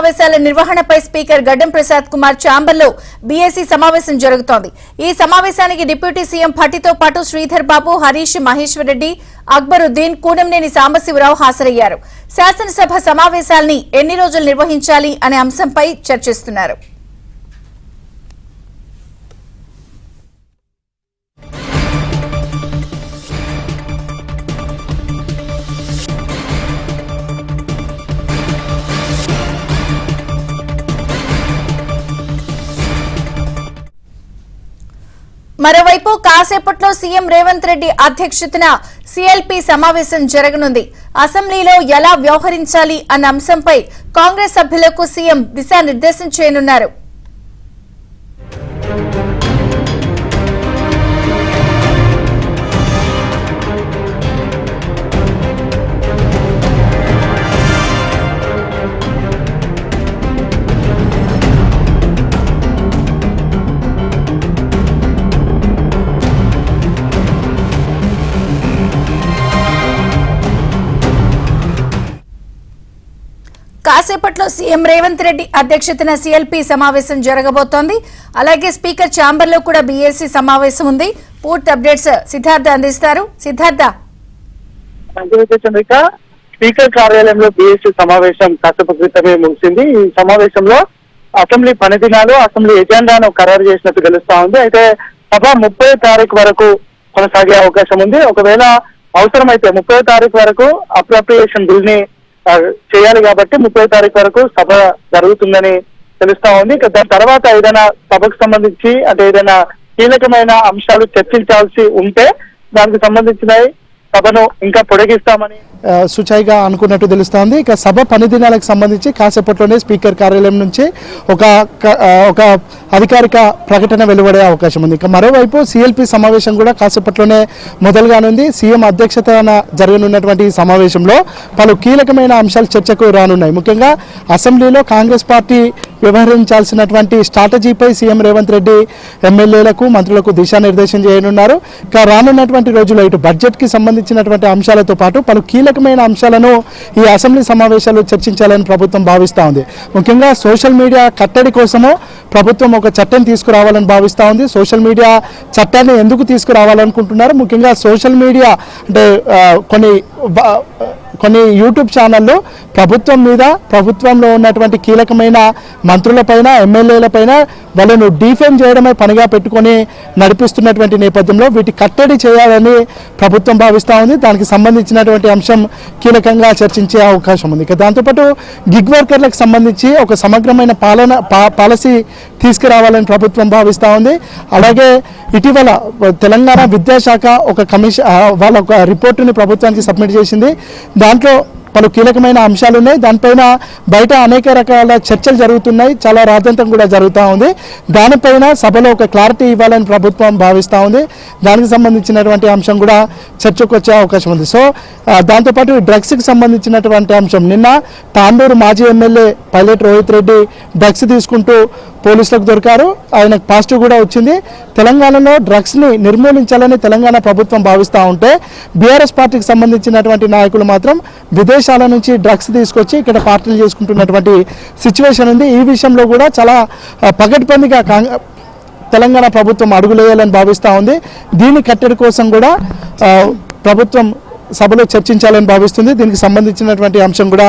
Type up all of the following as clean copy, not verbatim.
సమావేశాల నిర్వహణపై స్పీకర్ గడ్డం ప్రసాద్ కుమార్ ఛాంబర్లో బీఏసీ సమావేశం జరుగుతోంది. ఈ సమావేశానికి డిప్యూటీ సీఎం భట్టితో పాటు శ్రీధర్ బాబు, హరీష్, మహేశ్వర్ రెడ్డి, అక్బరుద్దీన్, కూనంనేని సాంబశివరావు హాజరయ్యారు. శాసనసభ సమావేశాల్ని ఎన్ని రోజులు నిర్వహించాలి అనే అంశంపై చర్చిస్తున్నారు. మరోవైపు కాసేపట్లో సీఎం రేవంత్ రెడ్డి అధ్యక్షతన సీఎల్పీ సమావేశం జరగనుంది. అసెంబ్లీలో ఎలా వ్యవహరించాలి అన్న అంశంపై కాంగ్రెస్ సభ్యులకు సీఎం దిశానిర్దేశం చేయనున్నారు. కాసేపట్లో సీఎం రేవంత్ రెడ్డి అధ్యక్షతన సీఎల్పీ సమావేశం జరగబోతోంది. అలాగే స్పీకర్ ఛాంబర్లో కూడా బీఏసీ సమావేశం ఉంది. పూర్తి అప్డేట్స్ సిద్ధార్థ అందిస్తారు. సిద్ధార్థ, స్పీకర్ కార్యాలయంలో బీఏసీ సమావేశం కాసేపు క్రితమే ముగిసింది. ఈ సమావేశంలో అసెంబ్లీ పనిదినాలు, అసెంబ్లీ ఎజెండాను ఖరారు చేసినట్టు తెలుస్తా ఉంది. అయితే సభ 30వ తారీఖు వరకు కొనసాగే అవకాశం ఉంది. ఒకవేళ అవసరమైతే 30వ తారీఖు వరకు అప్రోప్రియేషన్ బిల్ ని చేయాలి కాబట్టి 30వ తారీఖు వరకు సభ జరుగుతుందని తెలుస్తా ఉంది. దాని తర్వాత ఏదైనా సభకు సంబంధించి అంటే ఏదైనా కీలకమైన అంశాలు చర్చించాల్సి ఉంటే దానికి సంబంధించిన సభను ఇంకా పొడిగిస్తామని సుచాయిగా అనుకున్నట్టు తెలుస్తోంది. ఇక సభ పనిదినాలకు సంబంధించి కాసేపట్లోనే స్పీకర్ కార్యాలయం నుంచి ఒక అధికారిక ప్రకటన వెలువడే అవకాశం ఉంది. ఇక మరోవైపు సీఎల్పీ సమావేశం కూడా కాసేపట్లోనే మొదలుగానుంది. సీఎం అధ్యక్షతన జరగనున్నటువంటి ఈ సమావేశంలో పలు కీలకమైన అంశాలు చర్చకు రానున్నాయి. ముఖ్యంగా అసెంబ్లీలో కాంగ్రెస్ పార్టీ వ్యవహరించాల్సినటువంటి స్ట్రాటజీపై సీఎం రేవంత్ రెడ్డి ఎమ్మెల్యేలకు, మంత్రులకు దిశానిర్దేశం చేయనున్నారు. ఇక రానున్నటువంటి రోజుల్లో ఇటు బడ్జెట్కి సంబంధించినటువంటి అంశాలతో పాటు పలు కీలకమైన అంశాలను ఈ అసెంబ్లీ సమావేశాలు చర్చించాలని ప్రభుత్వం భావిస్తూ ఉంది. ముఖ్యంగా సోషల్ మీడియా కట్టడి కోసము ప్రభుత్వం ఒక చట్టం తీసుకురావాలని భావిస్తూ ఉంది. సోషల్ మీడియా చట్టాన్ని ఎందుకు తీసుకురావాలనుకుంటున్నారు? ముఖ్యంగా సోషల్ మీడియా అంటే కొన్ని యూట్యూబ్ ఛానళ్ళు ప్రభుత్వం మీద, ప్రభుత్వంలో ఉన్నటువంటి కీలకమైన మంత్రులపైన, ఎమ్మెల్యేలపైన వాళ్ళను డిఫేమ్ చేయడమే పనిగా పెట్టుకొని నడిపిస్తున్నటువంటి నేపథ్యంలో వీటి కట్టడి చేయాలని ప్రభుత్వం భావిస్తూ ఉంది. దానికి సంబంధించినటువంటి అంశం కీలకంగా చర్చించే అవకాశం ఉంది. ఇక దాంతోపాటు గిగ్ వర్కర్లకు సంబంధించి ఒక సమగ్రమైన పాలసీ తీసుకురావాలని ప్రభుత్వం భావిస్తూ ఉంది. అలాగే ఇటీవల తెలంగాణ విద్యాశాఖ ఒక కమిషన్ వాళ్ళ ఒక రిపోర్టుని ప్రభుత్వానికి సబ్మిట్ చేసింది. దాంట్లో పలు కీలకమైన అంశాలు ఉన్నాయి. దానిపైన బయట అనేక రకాల చర్చలు జరుగుతున్నాయి. చాలా రాద్ధాంతం కూడా జరుగుతూ ఉంది. దానిపైన సభలో ఒక క్లారిటీ ఇవ్వాలని ప్రభుత్వం భావిస్తూ ఉంది. దానికి సంబంధించినటువంటి అంశం కూడా చర్చకు వచ్చే అవకాశం ఉంది. సో దాంతోపాటు డ్రగ్స్కి సంబంధించినటువంటి అంశం, నిన్న తాండూరు మాజీ MLA pilot Rohit Reddy drugs తీసుకుంటూ పోలీసులకు దొరికారు. ఆయనకు పాజిటివ్ కూడా వచ్చింది. తెలంగాణలో డ్రగ్స్ని నిర్మూలించాలని తెలంగాణ ప్రభుత్వం భావిస్తూ ఉంటే బీఆర్ఎస్ పార్టీకి సంబంధించినటువంటి నాయకులు మాత్రం విదేశాల నుంచి డ్రగ్స్ తీసుకొచ్చి ఇక్కడ పార్టీలు చేసుకుంటున్నటువంటి సిచ్యువేషన్ ఉంది. ఈ విషయంలో కూడా చాలా పగడ్బందీగా తెలంగాణ ప్రభుత్వం అడుగులేయాలని భావిస్తూ ఉంది. దీని కట్టడి కోసం కూడా ప్రభుత్వం సభలో చర్చించాలని భావిస్తుంది. దీనికి సంబంధించినటువంటి అంశం కూడా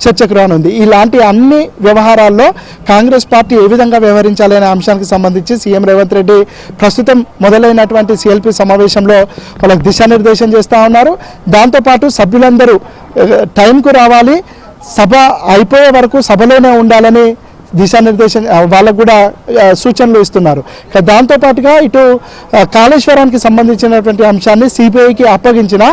చర్చకు రానుంది. ఇలాంటి అన్ని వ్యవహారాల్లో కాంగ్రెస్ పార్టీ ఏ విధంగా వ్యవహరించాలి అనే అంశానికి సంబంధించి సీఎం రేవంత్ రెడ్డి ప్రస్తుతం మొదలైనటువంటి సీఎల్పీ సమావేశంలో వాళ్ళకి దిశానిర్దేశం చేస్తూ ఉన్నారు. దాంతోపాటు సభ్యులందరూ టైంకు రావాలి, సభ అయిపోయే వరకు సభలోనే ఉండాలని దిశానిర్దేశం వాళ్ళకు కూడా సూచనలు ఇస్తున్నారు. దాంతోపాటుగా ఇటు కాళేశ్వరానికి సంబంధించినటువంటి అంశాన్ని సిబిఐకి అప్పగించిన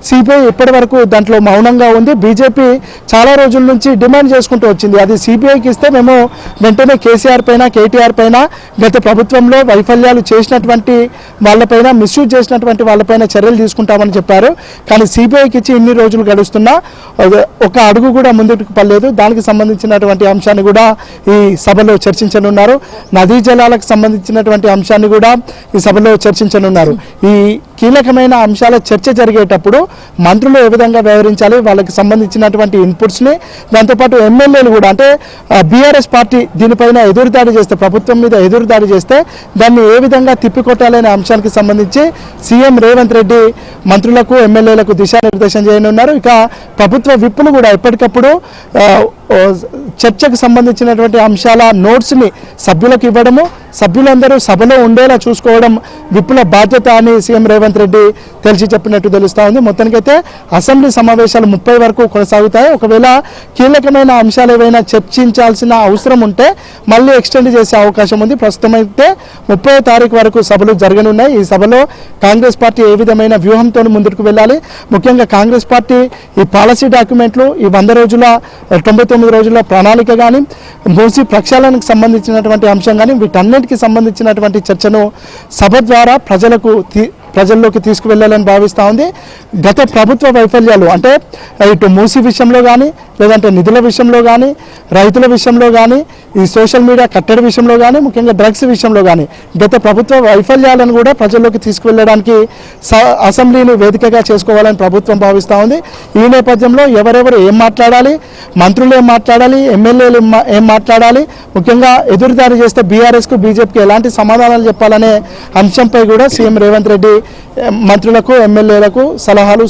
సిబిఐ ఇప్పటి వరకు దాంట్లో మౌనంగా ఉంది. బీజేపీ చాలా రోజుల నుంచి డిమాండ్ చేసుకుంటూ వచ్చింది. అది సిబిఐకి ఇస్తే మేము వెంటనే కేసీఆర్ పైన, కేటీఆర్ పైన, గత ప్రభుత్వంలో వైఫల్యాలు చేసినటువంటి వాళ్ళపైన, మిస్యూజ్ చేసినటువంటి వాళ్ళపైన చర్యలు తీసుకుంటామని చెప్పారు. కానీ సిబిఐకి ఇచ్చి ఇన్ని రోజులు గడుస్తున్నా ఒక అడుగు కూడా ముందుకు పడలేదు. దానికి సంబంధించినటువంటి అంశాన్ని కూడా ఈ సభలో చర్చించనున్నారు. నదీ జలాలకు సంబంధించినటువంటి అంశాన్ని కూడా ఈ సభలో చర్చించనున్నారు. ఈ కీలకమైన అంశాల చర్చ జరిగేటప్పుడు మంత్రులు ఏ విధంగా వ్యవహరించాలి, వాళ్ళకి సంబంధించినటువంటి ఇన్పుట్స్ని, దాంతోపాటు ఎమ్మెల్యేలు కూడా అంటే బీఆర్ఎస్ పార్టీ దీనిపైన ఎదురుదాడి చేస్తే, ప్రభుత్వం మీద ఎదురుదాడి చేస్తే దాన్ని ఏ విధంగా తిప్పికొట్టాలనే అంశానికి సంబంధించి సీఎం రేవంత్ రెడ్డి మంత్రులకు ఎమ్మెల్యేలకు దిశానిర్దేశం చేయనున్నారు. ఇక ప్రభుత్వ విప్పులు కూడా ఎప్పటికప్పుడు చర్చకు సంబంధించినటువంటి అంశాల నోట్స్ని సభ్యులకు ఇవ్వడము, సభ్యులందరూ సభలో ఉండేలా చూసుకోవడం విప్పుల బాధ్యత అని సీఎం రేవంత్ రెడ్డి తెలిసి చెప్పినట్టు తెలుస్తూ ఉంది. మొత్తానికైతే అసెంబ్లీ సమావేశాలు 30 వరకు కొనసాగుతాయి. ఒకవేళ కీలకమైన అంశాలు ఏవైనా చర్చించాల్సిన అవసరం ఉంటే మళ్ళీ ఎక్స్టెండ్ చేసే అవకాశం ఉంది. ప్రస్తుతం అయితే 30వ తారీఖు వరకు సభలు జరగనున్నాయి. ఈ సభలో కాంగ్రెస్ పార్టీ ఏ విధమైన వ్యూహంతో ముందుకు వెళ్ళాలి, ముఖ్యంగా కాంగ్రెస్ పార్టీ ఈ పాలసీ డాక్యుమెంట్లు, ఈ 100 రోజుల 99 రోజుల ప్రణాళిక కానీ, మూసీ ప్రక్షాళనకు సంబంధించినటువంటి అంశం కానీ, వీటన్నిటికీ సంబంధించినటువంటి చర్చను సభ ద్వారా ప్రజల్లోకి తీసుకువెళ్ళాలని భావిస్తూ ఉంది. గత ప్రభుత్వ వైఫల్యాలు అంటే ఇటు మూసీ విషయంలో కానీ, లేదంటే నిధుల విషయంలో కానీ, రైతుల విషయంలో కానీ, ఈ సోషల్ మీడియా కట్టడి విషయంలో కానీ, ముఖ్యంగా డ్రగ్స్ విషయంలో కానీ గత ప్రభుత్వ వైఫల్యాలను కూడా ప్రజల్లోకి తీసుకువెళ్ళడానికి అసెంబ్లీని వేదికగా చేసుకోవాలని ప్రభుత్వం భావిస్తూ ఉంది. ఈ నేపథ్యంలో ఎవరెవరు ఏం మాట్లాడాలి, మంత్రులు ఏం మాట్లాడాలి, ఎమ్మెల్యేలు ఏం మాట్లాడాలి, ముఖ్యంగా ఎదురుదాడి చేస్తే బీఆర్ఎస్కు బీజేపీకి ఎలాంటి సమాధానాలు చెప్పాలనే అంశంపై కూడా సీఎం రేవంత్ రెడ్డి మంత్రులకు ఎమ్మెల్యేలకు సలహాలు